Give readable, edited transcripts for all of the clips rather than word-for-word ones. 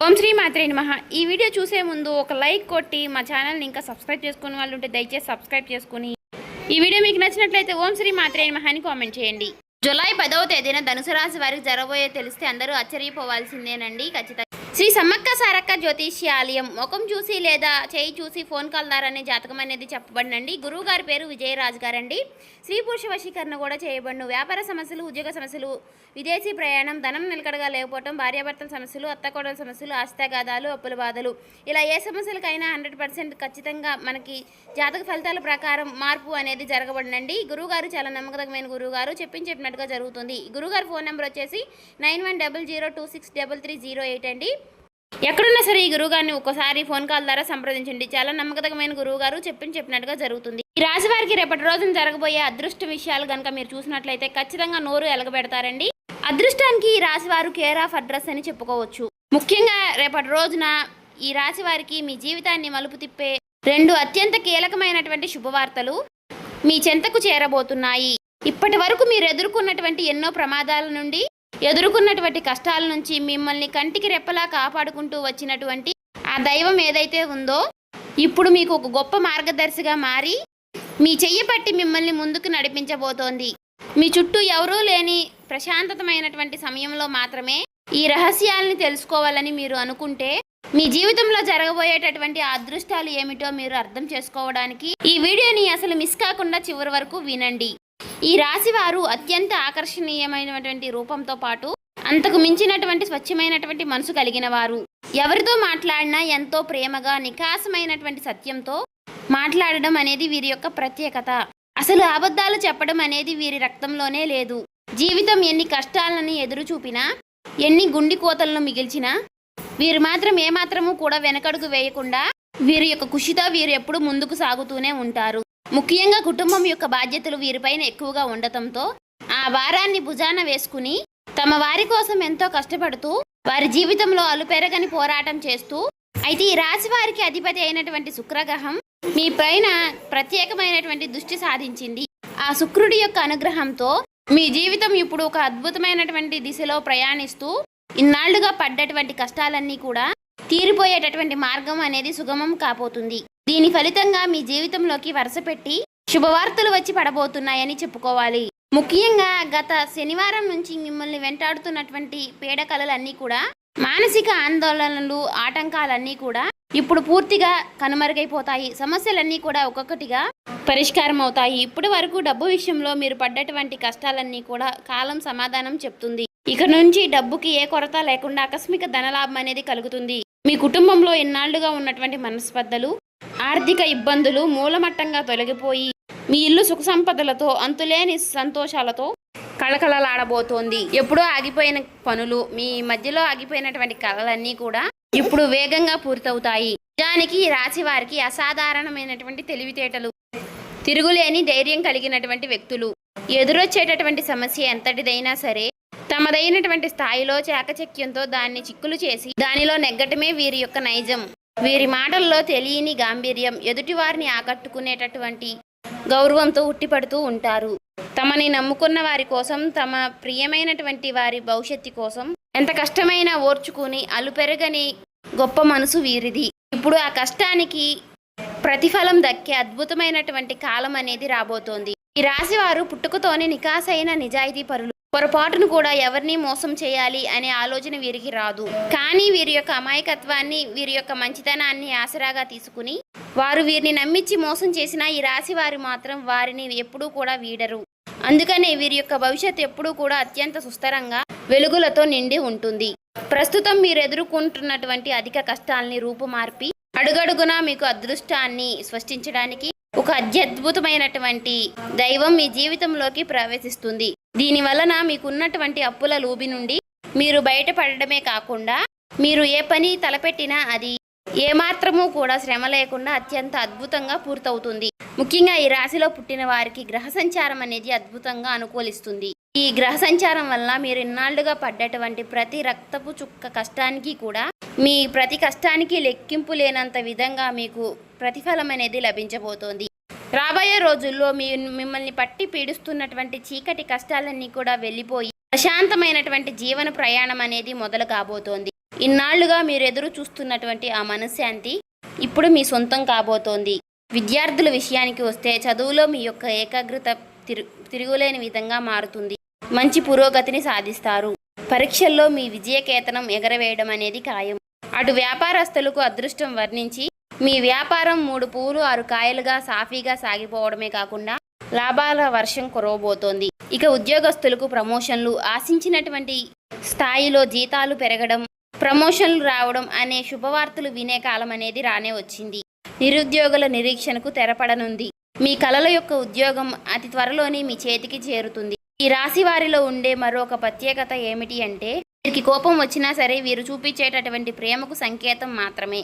ఓం శ్రీ మాత్రే నమః. ఈ వీడియో చూసే ముందు ఒక లైక్ కొట్టి మా ఛానల్ని ఇంకా సబ్స్క్రైబ్ చేసుకునే వాళ్ళు ఉంటే దయచేసి సబ్స్క్రైబ్ చేసుకుని ఈ వీడియో మీకు నచ్చినట్లయితే ఓం శ్రీ మాత్రే నమః అని కామెంట్ చేయండి. జూలై 10వ తేదీన ధనుసు రాశి వారికి జరగబోయే తెలిస్తే అందరూ ఆశ్చర్యపోవాల్సిందేనండి. ఖచ్చితంగా శ్రీ సమ్మక్క సారక్క జ్యోతిష్యాలయం ముఖం చూసి లేదా చేయి చూసి ఫోన్ కాల్ ద్వారానే జాతకం అనేది చెప్పబడినండి. గురువు గారి పేరు విజయరాజు గారండి. స్త్రీ పురుష వశీకరణ కూడా చేయబడిన వ్యాపార సమస్యలు, ఉద్యోగ సమస్యలు, విదేశీ ప్రయాణం, ధనం నిలకడగా లేకపోవడం, భార్యాభర్తల సమస్యలు, అత్తకోడల సమస్యలు, ఆస్తిగాదాలు, అప్పుల బాధలు, ఇలా ఏ సమస్యలకైనా 100% ఖచ్చితంగా మనకి జాతక ఫలితాల ప్రకారం మార్పు అనేది జరగబడినండి. గురువుగారు చాలా నమ్మకమైన గురువుగారు చెప్పినట్టుగా జరుగుతుంది. గురువుగారి ఫోన్ నెంబర్ వచ్చేసి 9100263308 అండి. ఎక్కడున్నా సరే ఈ గురువుగారిని ఒక్కసారి ఫోన్ కాల్ ద్వారా సంప్రదించండి. చాలా నమ్మకమైన గురువుగారు చెప్పినట్టుగా జరుగుతుంది. ఈ రాశి వారికి రేపటి రోజున జరగబోయే అదృష్ట విషయాలు కనుక మీరు చూసినట్లయితే ఖచ్చితంగా నోరు ఎలగబెడతారండి. అదృష్టానికి ఈ రాశి వారు కేర్ ఆఫ్ అడ్రస్ అని చెప్పుకోవచ్చు. ముఖ్యంగా రేపటి రోజున ఈ రాశి వారికి మీ జీవితాన్ని మలుపు తిప్పే 2 అత్యంత కీలకమైనటువంటి శుభవార్తలు మీ చెంతకు చేరబోతున్నాయి. ఇప్పటి వరకు మీరు ఎదుర్కొన్నటువంటి ఎన్నో ప్రమాదాల నుండి, ఎదుర్కొన్నటువంటి కష్టాల నుంచి మిమ్మల్ని కంటికి రెప్పలా కాపాడుకుంటూ వచ్చినటువంటి ఆ దైవం ఏదైతే ఉందో ఇప్పుడు మీకు ఒక గొప్ప మార్గదర్శిగా మారి మీ చెయ్యి పట్టి మిమ్మల్ని ముందుకు నడిపించబోతోంది. మీ చుట్టూ ఎవరూ లేని ప్రశాంతతమైనటువంటి సమయంలో మాత్రమే ఈ రహస్యాలను తెలుసుకోవాలని మీరు అనుకుంటే మీ జీవితంలో జరగబోయేటటువంటి అదృష్టాలు ఏమిటో మీరు అర్థం చేసుకోవడానికి ఈ వీడియోని అసలు మిస్ కాకుండా చివరి వరకు వినండి. ఈ రాశి వారు అత్యంత ఆకర్షణీయమైనటువంటి రూపంతో పాటు అంతకు మించినటువంటి స్వచ్ఛమైనటువంటి మనసు కలిగిన వారు. ఎవరితో మాట్లాడినా ఎంతో ప్రేమగా, నికాసమైనటువంటి సత్యంతో మాట్లాడడం అనేది వీరి యొక్క ప్రత్యేకత. అసలు అబద్ధాలు చెప్పడం అనేది వీరి రక్తంలోనే లేదు. జీవితం ఎన్ని కష్టాలను ఎదురు చూపినా, ఎన్ని గుండె కోతలను మిగిల్చినా వీరు మాత్రం ఏమాత్రము కూడా వెనకడుగు వేయకుండా వీరి యొక్క కృషితో వీరు ఎప్పుడు ముందుకు సాగుతూనే ఉంటారు. ముఖ్యంగా కుటుంబం యొక్క బాధ్యతలు వీరిపైన ఎక్కువగా ఉండటంతో ఆ భారాన్ని భుజాన వేసుకుని తమ వారి కోసం ఎంతో కష్టపడుతూ వారి జీవితంలో అలుపెరగని పోరాటం చేస్తూ అయితే ఈ రాశి వారికి అధిపతి అయినటువంటి శుక్రగ్రహం మీ పైన ప్రత్యేకమైనటువంటి దృష్టి సాధించింది. ఆ శుక్రుడి యొక్క అనుగ్రహంతో మీ జీవితం ఇప్పుడు ఒక అద్భుతమైనటువంటి దిశలో ప్రయాణిస్తూ ఇన్నాళ్లుగా పడ్డటువంటి కష్టాలన్నీ కూడా తీరిపోయేటటువంటి మార్గం అనేది సుగమం కాబోతుంది. దీని ఫలితంగా మీ జీవితంలోకి వరుసపెట్టి శుభవార్తలు వచ్చి పడబోతున్నాయని చెప్పుకోవాలి. ముఖ్యంగా గత శనివారం నుంచి మిమ్మల్ని వెంటాడుతున్నటువంటి పీడకలలన్నీ కూడా, మానసిక ఆందోళనలు, ఆటంకాలన్నీ కూడా ఇప్పుడు పూర్తిగా కనుమరుగైపోతాయి. సమస్యలన్నీ కూడా ఒక్కొక్కటిగా పరిష్కారం అవుతాయి. ఇప్పటి వరకు డబ్బు విషయంలో మీరు పడ్డటువంటి కష్టాలన్నీ కూడా కాలం సమాధానం చెప్తుంది. ఇక నుంచి డబ్బుకి ఏ కొరత లేకుండా ఆకస్మిక ధనలాభం అనేది కలుగుతుంది. మీ కుటుంబంలో ఎన్నాళ్లుగా ఉన్నటువంటి మనస్పర్ధలు, ఆర్థిక ఇబ్బందులు మూలమట్టంగా తొలగిపోయి మీ ఇల్లు సుఖ సంపదలతో, అంతులేని సంతోషాలతో కళకళలాడబోతోంది. ఎప్పుడో ఆగిపోయిన పనులు, మీ మధ్యలో ఆగిపోయినటువంటి కళలన్నీ కూడా ఇప్పుడు వేగంగా పూర్తవుతాయి. నిజానికి ఈ రాశి వారికి అసాధారణమైనటువంటి తెలివితేటలు, తిరుగులేని ధైర్యం కలిగినటువంటి వ్యక్తులు. ఎదురొచ్చేటటువంటి సమస్య ఎంతటిదైనా సరే తమదైనటువంటి స్థాయిలో చాకచక్యంతో దాన్ని చిక్కులు చేసి దానిలో నెగ్గటమే వీరి యొక్క నైజం. వీరి మాటల్లో తెలియని గాంభీర్యం, ఎదుటివారిని ఆకట్టుకునేటటువంటి గౌరవంతో ఉట్టిపడుతూ ఉంటారు. తమని నమ్ముకున్న వారి కోసం, తమ ప్రియమైనటువంటి వారి భవిష్యత్తు కోసం ఎంత కష్టమైనా ఓర్చుకుని అలుపెరగని గొప్ప మనసు వీరిది. ఇప్పుడు ఆ కష్టానికి ప్రతిఫలం దక్కే అద్భుతమైనటువంటి కాలం అనేది రాబోతోంది. ఈ రాశి వారు పుట్టుకతోనే నికాసైన నిజాయితీ పరులు. పొరపాటును కూడా ఎవరిని మోసం చేయాలి అనే ఆలోచన వీరికి రాదు. కానీ వీరి యొక్క అమాయకత్వాన్ని, వీరి యొక్క మంచితనాన్ని ఆసరాగా తీసుకుని వారు వీరిని నమ్మించి మోసం చేసిన ఈ రాశి వారు మాత్రం వారిని ఎప్పుడూ కూడా వీడరు. అందుకనే వీరి యొక్క భవిష్యత్తు ఎప్పుడూ కూడా అత్యంత సుస్థిరంగా వెలుగులతో నిండి ఉంటుంది. ప్రస్తుతం మీరు ఎదుర్కొంటున్నటువంటి అధిక కష్టాలని రూపుమార్పి అడుగడుగునా మీకు అదృష్టాన్ని సృష్టించడానికి ఒక అత్యద్భుతమైనటువంటి దైవం మీ జీవితంలోకి ప్రవేశిస్తుంది. దీని వలన మీకున్నటువంటి అప్పుల లూబి నుండి మీరు బయటపడడమే కాకుండా మీరు ఏ పని తలపెట్టినా అది ఏమాత్రమూ కూడా శ్రమ లేకుండా అత్యంత అద్భుతంగా పూర్తవుతుంది. ముఖ్యంగా ఈ రాశిలో పుట్టిన వారికి గ్రహ సంచారం అనేది అద్భుతంగా అనుకూలిస్తుంది. ఈ గ్రహ సంచారం వల్ల మీరు ఇన్నాళ్లుగా పడ్డటువంటి ప్రతి రక్తపు చుక్క కష్టానికి కూడా మీ ప్రతి కష్టానికి లెక్కింపు లేనంత విధంగా మీకు ప్రతిఫలం అనేది లభించబోతోంది. రాబోయే రోజుల్లో మిమ్మల్ని పట్టి పీడిస్తున్నటువంటి చీకటి కష్టాలన్నీ కూడా వెళ్ళిపోయి ప్రశాంతమైనటువంటి జీవన ప్రయాణం అనేది మొదలు కాబోతోంది. ఇన్నాళ్లుగా మీరు ఎదురు చూస్తున్నటువంటి ఆ మనశ్శాంతి ఇప్పుడు మీ సొంతం కాబోతోంది. విద్యార్థుల విషయానికి వస్తే చదువులో మీ యొక్క ఏకాగ్రత తిరుగులేని విధంగా మారుతుంది. మంచి పురోగతిని సాధిస్తారు. పరీక్షల్లో మీ విజయకేతనం ఎగరవేయడం అనేది ఖాయం. అటు వ్యాపారస్తులకు అదృష్టం వర్ణించి మీ వ్యాపారం 3 పువ్వులు 6 కాయలుగా సాఫీగా సాగిపోవడమే కాకుండా లాభాల వర్షం కురవబోతోంది. ఇక ఉద్యోగస్తులకు ప్రమోషన్లు, ఆశించినటువంటి స్థాయిలో జీతాలు పెరగడం, ప్రమోషన్లు రావడం అనే శుభవార్తలు వినే కాలం అనేది రానే వచ్చింది. నిరుద్యోగుల నిరీక్షణకు తెరపడనుంది. మీ కలల యొక్క ఉద్యోగం అతి త్వరలోనే మీ చేతికి చేరుతుంది. ఈ రాశి వారిలో ఉండే మరొక ప్రత్యేకత ఏమిటి అంటే, వీరికి కోపం వచ్చినా సరే వీరు చూపించేటటువంటి ప్రేమకు సంకేతం మాత్రమే.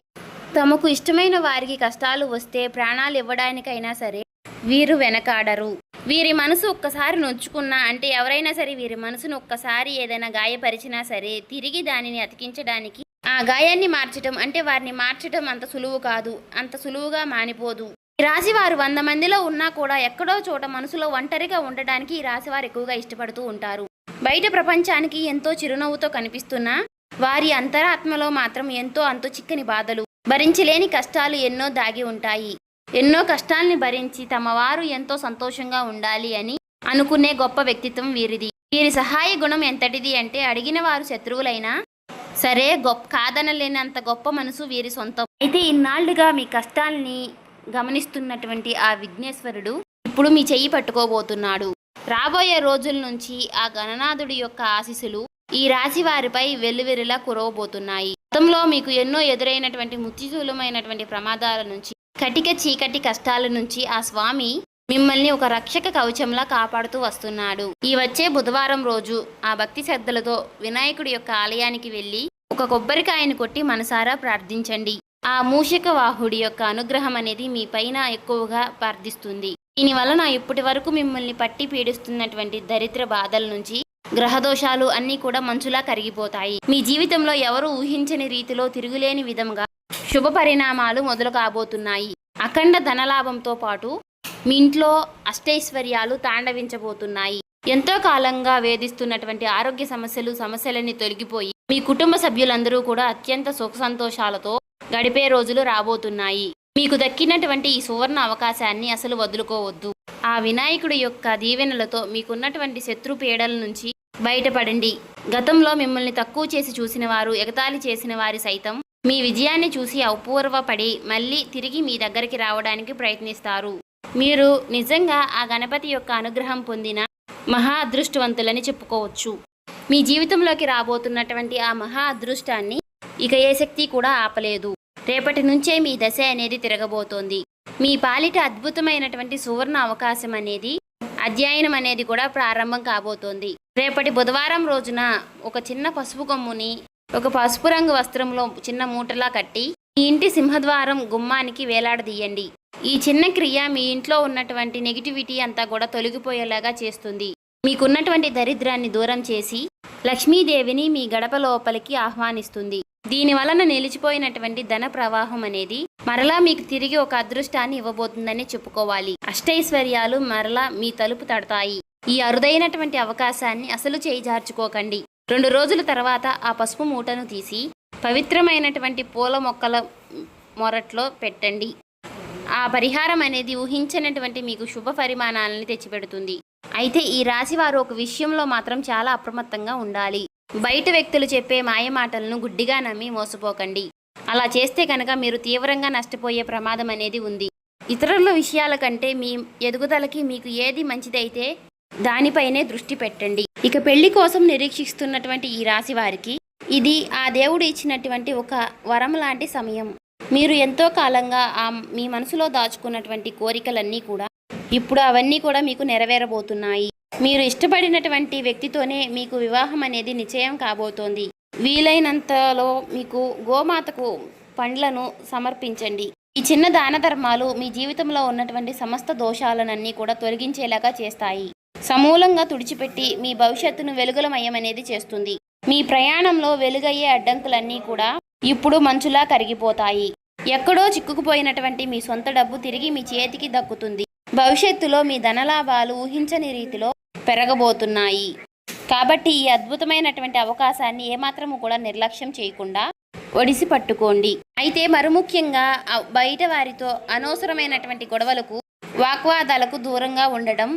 తమకు ఇష్టమైన వారికి కష్టాలు వస్తే ప్రాణాలు ఇవ్వడానికైనా సరే వీరు వెనకాడరు. వీరి మనసు ఒక్కసారి నొచ్చుకున్నా అంటే ఎవరైనా సరే వీరి మనసును ఒక్కసారి ఏదైనా గాయపరిచినా సరే తిరిగి దానిని అతికించడానికి, ఆ గాయాన్ని మార్చడం అంటే వారిని మార్చడం అంత సులువు కాదు, అంత సులువుగా మానిపోదు. ఈ రాశి వారు 100 మందిలో ఉన్నా కూడా ఎక్కడో చోట మనసులో ఒంటరిగా ఉండడానికి ఈ రాశి వారు ఎక్కువగా ఇష్టపడుతూ ఉంటారు. బయట ప్రపంచానికి ఎంతో చిరునవ్వుతో కనిపిస్తున్నా వారి అంతరాత్మలో మాత్రం ఎంతో అంతు చిక్కని బాధలు, భరించలేని కష్టాలు ఎన్నో దాగి ఉంటాయి. ఎన్నో కష్టాల్ని భరించి తమ వారు ఎంతో సంతోషంగా ఉండాలి అని అనుకునే గొప్ప వ్యక్తిత్వం వీరిది. వీరి సహాయ గుణం ఎంతటిది అంటే అడిగిన వారు శత్రువులైనా సరే కాదనలేనంత గొప్ప మనసు వీరి సొంతం. అయితే ఇన్నాళ్లుగా మీ కష్టాల్ని గమనిస్తున్నటువంటి ఆ విఘ్నేశ్వరుడు ఇప్పుడు మీ చెయ్యి పట్టుకోబోతున్నాడు. రాబోయే రోజుల నుంచి ఆ గణనాథుడి యొక్క ఆశీస్సులు ఈ రాశి వారిపై వెల్లువెరిలా కురవబోతున్నాయి. గతంలో మీకు ఎన్నో ఎదురైనటువంటి ముత్తుసూలమైనటువంటి ప్రమాదాల నుంచి, కటిక చీకటి కష్టాల నుంచి ఆ స్వామి మిమ్మల్ని ఒక రక్షక కవచంలా కాపాడుతూ వస్తున్నాడు. ఈ వచ్చే బుధవారం రోజు ఆ భక్తి శ్రద్ధలతో వినాయకుడి యొక్క ఆలయానికి వెళ్ళి ఒక కొబ్బరికాయని కొట్టి మనసారా ప్రార్థించండి. ఆ మూషిక వాహుడి యొక్క అనుగ్రహం అనేది మీ పైన ఎక్కువగా ప్రార్థిస్తుంది. దీని వలన ఇప్పటి వరకు మిమ్మల్ని పట్టి పీడిస్తున్నటువంటి దరిద్ర బాధల నుంచి, గ్రహదోషాలు అన్నీ కూడా మంచులా కరిగిపోతాయి. మీ జీవితంలో ఎవరు ఊహించని రీతిలో తిరుగులేని విధంగా శుభ పరిణామాలు మొదలు కాబోతున్నాయి. అఖండ ధనలాభంతో పాటు మీ ఇంట్లో అష్టైశ్వర్యాలు తాండవించబోతున్నాయి. ఎంతో కాలంగా వేధిస్తున్నటువంటి ఆరోగ్య సమస్యలన్నీ తొలగిపోయి మీ కుటుంబ సభ్యులందరూ కూడా అత్యంత సుఖ సంతోషాలతో గడిపే రోజులు రాబోతున్నాయి. మీకు దక్కినటువంటి ఈ సువర్ణ అవకాశాన్ని అసలు వదులుకోవద్దు. ఆ వినాయకుడి యొక్క దీవెనలతో మీకున్నటువంటి శత్రు పీడల నుంచి బయటపడండి. గతంలో మిమ్మల్ని తక్కువ చేసి చూసిన వారు, ఎగతాళి చేసిన వారి సైతం మీ విజయాన్ని చూసి అపూర్వపడి మళ్ళీ తిరిగి మీ దగ్గరికి రావడానికి ప్రయత్నిస్తారు. మీరు నిజంగా ఆ గణపతి యొక్క అనుగ్రహం పొందిన మహా అదృష్టవంతులని చెప్పుకోవచ్చు. మీ జీవితంలోకి రాబోతున్నటువంటి ఆ మహా అదృష్టాన్ని ఇక ఏ శక్తి కూడా ఆపలేదు. రేపటి నుంచే మీ దశ అనేది తిరగబోతోంది. మీ పాలిట అద్భుతమైనటువంటి సువర్ణ అవకాశం అనేది, అధ్యయనం అనేది కూడా ప్రారంభం కాబోతోంది. రేపటి బుధవారం రోజున ఒక చిన్న పసుపు కొమ్ముని ఒక పసుపు రంగు వస్త్రంలో చిన్న మూటలా కట్టి మీ ఇంటి సింహద్వారం గుమ్మానికి వేలాడదీయండి. ఈ చిన్న క్రియ మీ ఇంట్లో ఉన్నటువంటి నెగిటివిటీ అంతా కూడా తొలగిపోయేలాగా చేస్తుంది. మీకున్నటువంటి దరిద్రాన్ని దూరం చేసి లక్ష్మీదేవిని మీ గడప లోపలికి ఆహ్వానిస్తుంది. దీని వలన నిలిచిపోయినటువంటి ధన ప్రవాహం అనేది మరలా మీకు తిరిగి ఒక అదృష్టాన్ని ఇవ్వబోతుందని చెప్పుకోవాలి. అష్టైశ్వర్యాలు మరలా మీ తలుపు తడతాయి. ఈ అరుదైనటువంటి అవకాశాన్ని అసలు చేయిజార్చుకోకండి. 2 రోజుల తర్వాత ఆ పసుపు మూటను తీసి పవిత్రమైనటువంటి పూల మొక్కల మొరట్లో పెట్టండి. ఆ పరిహారం అనేది ఊహించినటువంటి మీకు శుభ పరిమాణాలని తెచ్చిపెడుతుంది. అయితే ఈ రాశి వారు ఒక విషయంలో మాత్రం చాలా అప్రమత్తంగా ఉండాలి. బయట వ్యక్తులు చెప్పే మాయమాటలను గుడ్డిగా నమ్మి మోసపోకండి. అలా చేస్తే కనుక మీరు తీవ్రంగా నష్టపోయే ప్రమాదం అనేది ఉంది. ఇతరుల విషయాల కంటే మీ ఎదుగుదలకి మీకు ఏది మంచిదైతే దానిపైనే దృష్టి పెట్టండి. ఇక పెళ్లి కోసం నిరీక్షిస్తున్నటువంటి ఈ రాశి వారికి ఇది ఆ దేవుడు ఇచ్చినటువంటి ఒక వరం లాంటి సమయం. మీరు ఎంతో కాలంగా మీ మనసులో దాచుకున్నటువంటి కోరికలన్నీ కూడా ఇప్పుడు అవన్నీ కూడా మీకు నెరవేరబోతున్నాయి. మీరు ఇష్టపడినటువంటి వ్యక్తితోనే మీకు వివాహం అనేది నిశ్చయం కాబోతోంది. వీలైనంతలో మీకు గోమాతకు పండ్లను సమర్పించండి. ఈ చిన్న దాన ధర్మాలు మీ జీవితంలో ఉన్నటువంటి సమస్త దోషాలనన్నీ కూడా తొలగించేలాగా చేస్తాయి. సమూలంగా తుడిచిపెట్టి మీ భవిష్యత్తును వెలుగులమయం అనేది చేస్తుంది. మీ ప్రయాణంలో వెలుగయ్యే అడ్డంకులన్నీ కూడా ఇప్పుడు మంచులా కరిగిపోతాయి. ఎక్కడో చిక్కుకుపోయినటువంటి మీ సొంత డబ్బు తిరిగి మీ చేతికి దక్కుతుంది. భవిష్యత్తులో మీ ధనలాభాలు ఊహించని రీతిలో పెరగబోతున్నాయి. కాబట్టి ఈ అద్భుతమైనటువంటి అవకాశాన్ని ఏమాత్రము కూడా నిర్లక్ష్యం చేయకుండా ఒడిసి పట్టుకోండి. అయితే మరుముఖ్యంగా బయట వారితో అనవసరమైనటువంటి గొడవలకు వాగ్వాదాలకు దూరంగా ఉండడం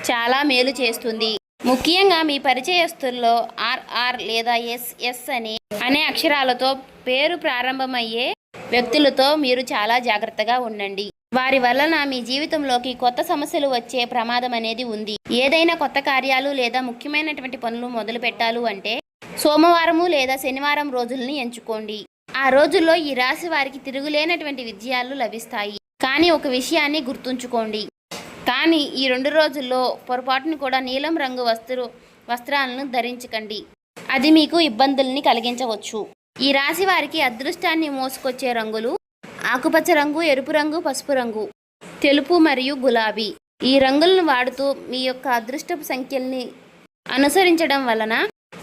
చాలా మేలు చేస్తుంది. ముఖ్యంగా మీ పరిచయస్తుల్లో ఆర్ఆర్ లేదా ఎస్ఎస్ అనే అక్షరాలతో పేరు ప్రారంభమయ్యే వ్యక్తులతో మీరు చాలా జాగ్రత్తగా ఉండండి. వారి వలన మీ జీవితంలోకి కొత్త సమస్యలు వచ్చే ప్రమాదం అనేది ఉంది. ఏదైనా కొత్త కార్యాలు లేదా ముఖ్యమైనటువంటి పనులు మొదలు పెట్టాలి అంటే సోమవారము లేదా శనివారం రోజుల్ని ఎంచుకోండి. ఆ రోజుల్లో ఈ రాశి వారికి తిరుగులేనటువంటి విజయాలు లభిస్తాయి. కానీ ఒక విషయాన్ని గుర్తుంచుకోండి, కానీ ఈ 2 రోజుల్లో పొరపాటును కూడా నీలం రంగు వస్త్రాలను ధరించకండి. అది మీకు ఇబ్బందుల్ని కలిగించవచ్చు. ఈ రాశి వారికి అదృష్టాన్ని మోసుకొచ్చే రంగులు ఆకుపచ్చ రంగు, ఎరుపు రంగు, పసుపు రంగు, తెలుపు మరియు గులాబీ. ఈ రంగులను వాడుతూ మీ యొక్క అదృష్టపు సంఖ్యల్ని అనుసరించడం వలన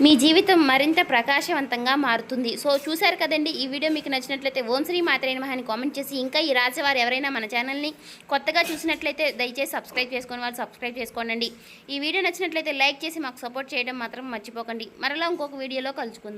మీ జీవితం మరింత ప్రకాశవంతంగా మారుతుంది. సో చూశారు కదండి, ఈ వీడియో మీకు నచ్చినట్లయితే ఓం శ్రీ మాత్రే నమః అని కామెంట్ చేసి, ఇంకా ఈ రాశి వారు ఎవరైనా మన ఛానల్ని కొత్తగా చూసినట్లయితే దయచేసి సబ్స్క్రైబ్ చేసుకుని వాళ్ళు సబ్స్క్రైబ్ చేసుకోండి. ఈ వీడియో నచ్చినట్లయితే లైక్ చేసి మాకు సపోర్ట్ చేయడం మాత్రం మర్చిపోకండి. మరలా ఇంకొక వీడియోలో కలుసుకుందాం.